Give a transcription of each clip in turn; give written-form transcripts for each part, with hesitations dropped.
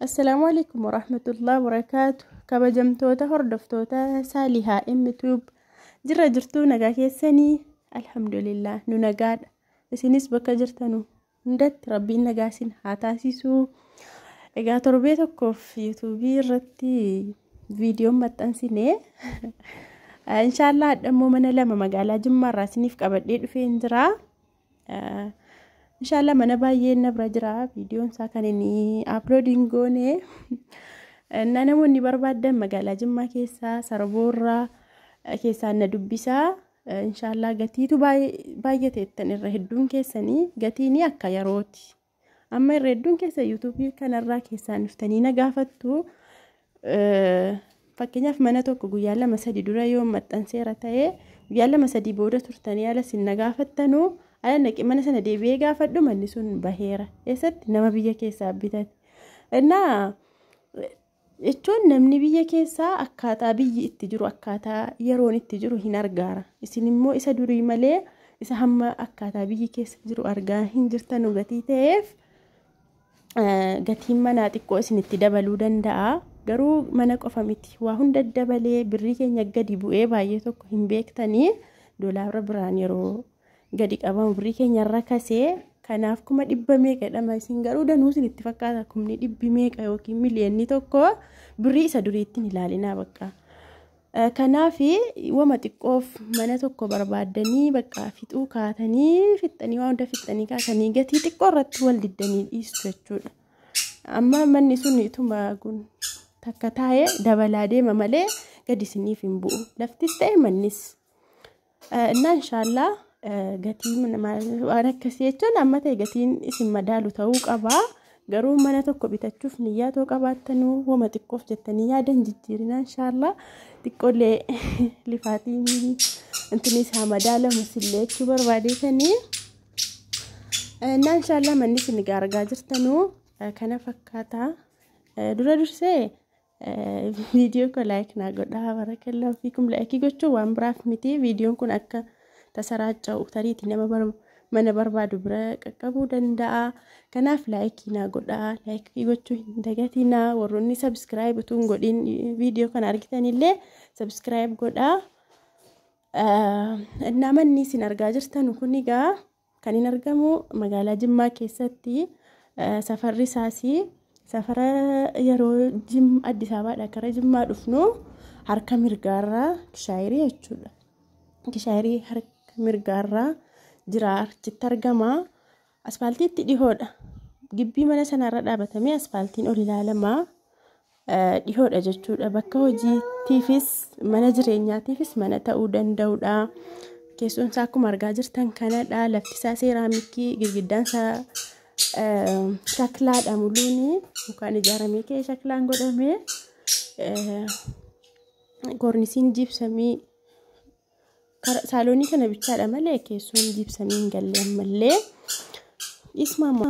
السلام عليكم ورحمة الله وبركاته. كبجمتوتا هردفتوتا ساليها يوتيوب جرتو نجا كيسني. الحمد لله ننجاد سينس بك جرتنو ندت ربي نجاسين هاتاسيسو إجا تربيتك في يوتيوبي رتي فيديو متنسيني إن شاء الله دمو من لما مقالة جمّة راسني في كبديد في إنجرا إن شاء الله من بايين نبرجرا فيديو ساكنني أبلودينغوني أنا موني برباد مقالة جمّة كيسا سربورا كيسا ندبسا إن شاء الله قتيتو باية تتني الرهدون كيساني قتيني أكا يروتي أما الرهدون كيسا يوتيوبي كان الرا كيسا نفتني نقافتو fakkeenyaaf mana tokko guyyaa lama sadii dura yoo maxxanseera ta'e guyyaa lama sadii booda turtanii ala sin nagaafattanu ala naqi mana sana deebi'ee gaafadhu manni sun baheera eessatti nama biyya keessaa bitate innaa jechuun namni biyya keessaa akkaataa biyyi itti jiru akkaataa yeroon itti jiru hin argaara isin immoo isa durii malee isa hamma akkaataa biyyi keessa jiru argaa hin jirtanu gatii ta'eef gatiin manaa xiqqoo isin itti dabaluu danda'a. Garuu mana qofa miti waa hunda dabalee birrii keenya gadi bu'ee baay'ee tokko hin beektanii doolaara biraan yeroo gadi qabamu birrii keenya irra kasee kanaaf kuma 100 meeqadha isin garuu danuu isin itti fakkaata kumni 100 meeqa yookiin miliyoonni tokko birrii isa duriitti ilaalinaa bakka kanaaf wama xiqqoof mana tokko barbaadanii bakka fixuu kaatanii fixanii waa hunda fixanii kaasanii gatii xiqqoo irratti wal diddanii dhiistu jechuudha amma manni sun ituma kun takka taa'ee dabalaa deema malee gadi isiniif hin bu'u laftis ta'e mannis innaa inshaallah gatii waan akkasii jechuun amma ta'e gatiin isin madaalu ta'uu qabaa garuu mana tokko bitachuuf niyyaa ta'uu qabaattanuu wama xiqqoof jettanii yaadan jijjiirina inshaallah xiqqoolee lifaatiin intinis haa madaalamu sillee jechuu barbaadeetanii innaa inshaallah manni isin argaa jirtanuu kana fakkaata dura dursee video ko like na godha barakallahu fiikum like gochuu waan biraaf miti videoon kun akka tasaraacha'u tariiti nama mana barbaadu bira qaqqabuu danda'a kanaaf like na godha like gochuu hin dagatina warroonni subscribe utuun godhin video kana argitanillee subscribe godha namanni isin argaa jirtan kun egaa kan hin argamu magaalaa Jimmaa keessatti safarri saasii safara yeroo Addis Ababaadha kara Jimmaa dhufnu harka mirgaarraa Kishaayirii jechuudha. Kishaayirii harka mirgaarraa jira achitti argama. Asfaaltiitti dhihoodha. Gibbii mana sanarra dhaabatamee asfaaltiin ol ilaalamaa dhihoodha jechuudha. Bakka hojiitiifis mana jireenyaatiifis mana ta'uu danda'udha. Keessoon isaa akkuma argaa jirtan kanadha. Lafti isaa seeraamikii girgiddaan isaa shaklaadha muluuni mukaan ijaaramee kee shaklaan godhamee kornisiin jibsamii saaloonii kana bichaadha malee keessoon jibsamii hin galle ammallee ismaama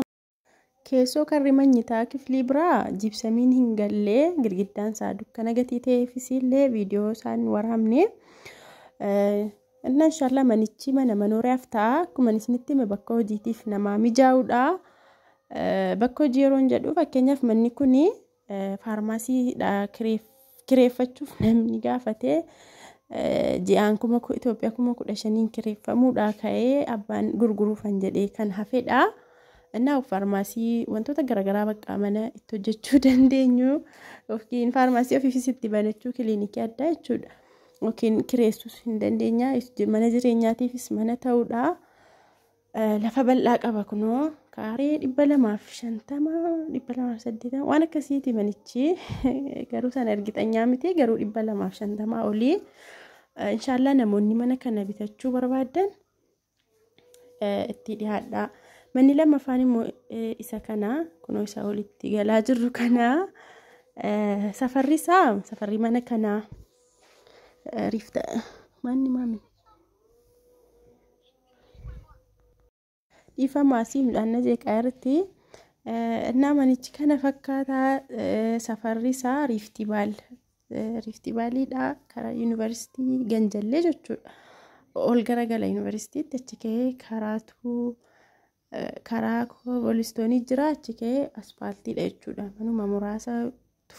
keessoo karri manyitaa kiflii biraa jibsamiin hin galle girgiddaan isaa dukkana gatii ta'eefisillee viidiyoo isaan waraabne inshaallah manichi mana manooriyaaf ta'a akkuma isinitti hime bakka hojiitiif namaa mijaa'udha. Bakka hojii yeroon jedhu fakkeenyaaf manni kuni faarmaasiidha kireeffachuuf namni gaafatee ji'aan Itoophiyaa 15,000 kireeffamuudha ka'ee abbaan gurguruufan jedhee kan hafedha. Innaa faarmaasii wantoota garaagaraa bakka mana itti hojjechuu dandeenyu yookiin faarmaasii ofiifis itti banachuu kiliinikii addaa jechuudha. Yookiin kireessuus hin dandeenya mana jireenyaatiifis mana ta'uudha. Lafa bal'aa qaba kunoo kaaree 250 280 waan akkasiiti manichi garuu sana argitanyaa miti garuu 250 olii inshaallah namoonni mana kana bitachuu barbaadan itti dhiyaadha. Manni lammaffaan immoo isa kana kunoo isa olitti galaa jirru kana safarri mana kana rifta manni maami ifa maasii midhaan jeeqaa irratti namanichi kana fakkaataa safarri isaa Riifti Vaaliidha karaa yuunivarsiitii Ganjallee jechuudha ol garagala yuunivarsiitiitti achi ka'ee karaatu karaa kobilistoonii jira achi ka'ee asfaaltiidha jechuudha. Manuma muraasa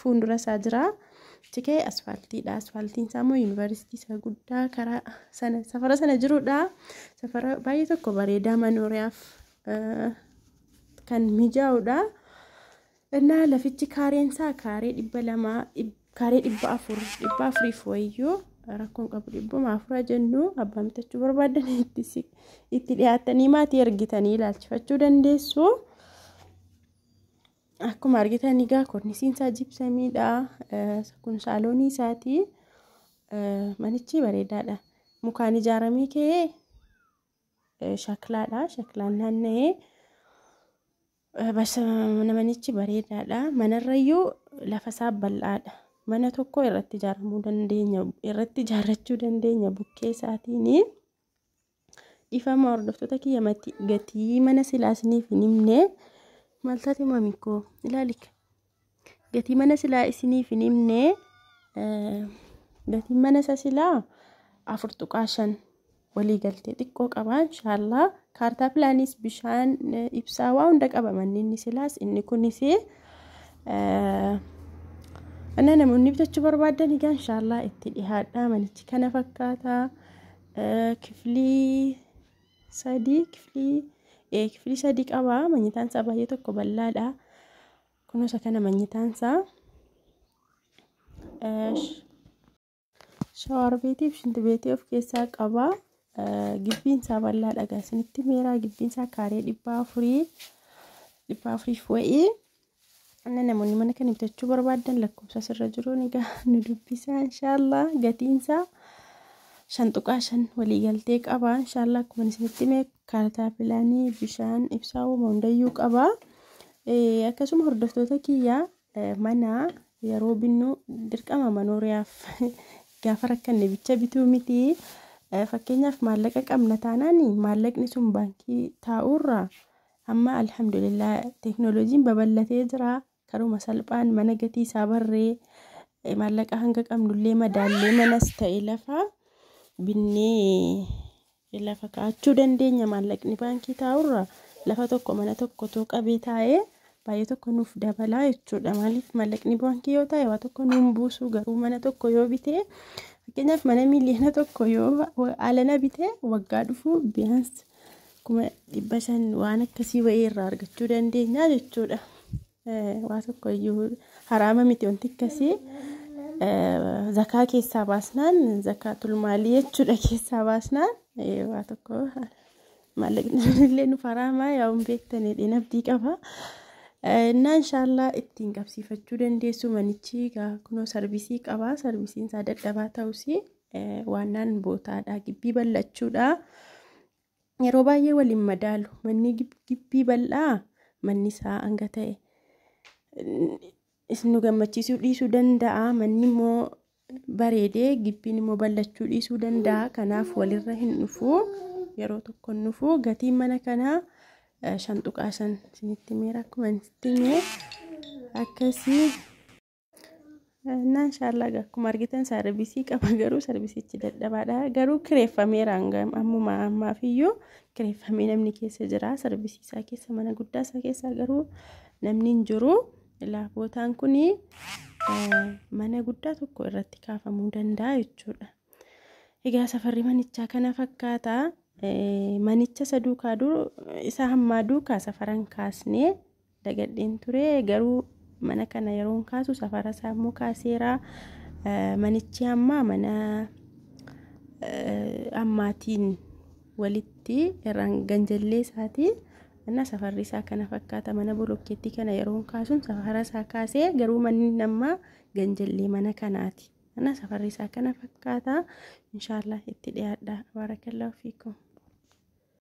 fuuldura isaa jira achi ka'ee asfaaltiidha. Asfaaltiin isaa immoo yuunivarsiitii isa guddaa karaa sana safara sana jirudha. Safara baay'ee tokko bareedaa manooriyaaf kan mijaa'udha. Innaa lafichi kaareen isaa kaaree 200 kaaree 400 wayyuu rakkoon qabu 400 jennu abbaa bitachuu barbaadan itti dhiyaatanii maatii ergitanii ilaalchifachuu dandeessu. Akkuma argitan egaa kornisiin isaa jibsamiidha. Kun saaloonii isaati. Manichi bareedaadha. Mukaan ijaaramee ka'ee shaklaadha. Shaklaan naanna'ee manichi bareedaadha. Manarrayyuu lafa isaa bal'aadha. Mana tokko irratti ijaarrachuu dandeenya bukkee isaatiin. Ifama hordoftoota kiyyamatti gatii mana silaa isiniif hin himne maal taate maamikoo ilaalika. Gatii mana silaa isiniif hin himne gatiin mana silaa 4.5 walii galtee xiqqoo qaba inshaallah. Kaartaa pilaanis bishaan ibsaa waa hunda qaba manni inni silaas inni kunis ana namoonni bitachuu barbaadan egaa inshaallah itti dhihaadha. Manichi kana fakkaata. Kiflii 3 qaba. Manyitaan isaa baay'ee tokko bal'aadha. Kunuunsa kana manyitaan isaa shaawar beetii fi shinti beetii of keessaa qaba. Gibbiin isaa bal'aadha. Gaasinitti meeraa gibbiin isaa kaaree 400 wa'ii. Anna namoonni mana kana bitachuu barbaadan lakkoofsa sirra jiruun egaa nu dubbisaa inshaallah. Gatiin isaa 5.5 walii galtee qaba inshaallah. Akkuma isinitti hime kaartaa pilaanii bishaan ibsaa hundayyuu qaba. Akkasuma hordoftoota kiyyaa mana yeroo binnu dirqama manooriyaaf gaafa rakkanne bicha bituu miti. Fakkeenyaaf maallaqa qabna taanaan maallaqni sun baankii taa'urra amma alhamdulillah teknooloojiin babal'atee jira. Karuma salphaan mana gatii isaa barree maallaqa hanga qabnullee madaallee manas ta'e lafa binnee lafa kaa'achuu dandeenya. Maallaqni baankii taa'urra lafa tokko mana tokko too qabee taa'ee baay'ee tokko nuuf dabalaa jechuudha. Maaliif maallaqni baankii yoo ta'e waa tokko nuun buusu. Garuu mana tokko yoo bitee fakkeenyaaf mana miliyoona tokko yoo alana bitee waggaa dhufu biyaans 500 waan akkasii wa'ii irraa argachuu dandeenya jechuudha. Waa tokko iyyuu haraama miti wanti akkasii. Zakaa keessaa baasnaan zakaatul maalii jechuudha keessaa baasnaan waa tokko maallaqni illee nuuf haraama yaa beektanii dhinabdii qaba. Innaa inshaallah ittiin qabsiifachuu dandeessu. Manichi kunoo sarvisii qaba. Sarvisiin isaa dadhabaa ta'us waannaan bootaadha. Gibbii bal'achuudha. Yeroo baay'ee waliin madaalu. Manni gibbii bal'aa manni isaa hanga ta'e isin nu gammachiisuu dhiisuu danda'a. Manni immoo bareedee gibbiin immoo bal'achuu dhiisuu danda'a. Kanaaf walirra hin dhufu. Yeroo tokko hin dhufu. Gatiin mana kanaa 5.5 isinitti meera akkuma isinitti hime akkasii. Inshaallah akkuma argitan sarvisii qaba. Garuu sarvisichi dadhabaadha. Garuu kireeffameera ammuma ammaafiyyuu kireeffamee namni keessa jira. Sarvisii isaa keessa mana guddaa isaa keessa garuu namni hin jiru. Laabotaan kuni mana guddaa tokko irratti kaafamuu danda'a jechuudha. Egaa safarri manichaa kana fakkaata. Manicha isa duukaa isa hammaa duukaa safaran kaasnee dagadheen ture. Garuu mana kana yeroon kaasu safara isaa immoo kaaseera. Manichi hammaa mana ammaatiin walitti irraan ganjallee isaati. Anna safarri isaa kana fakkaata. Mana bolokkeetti kana yeroon kaasuun safara isaa kaasee garuu manni namaa ganjallee mana kanaati. Anna safarri isaa kana fakkaata. Inshaallah itti dhiyaadha. Barakallahu fiikum.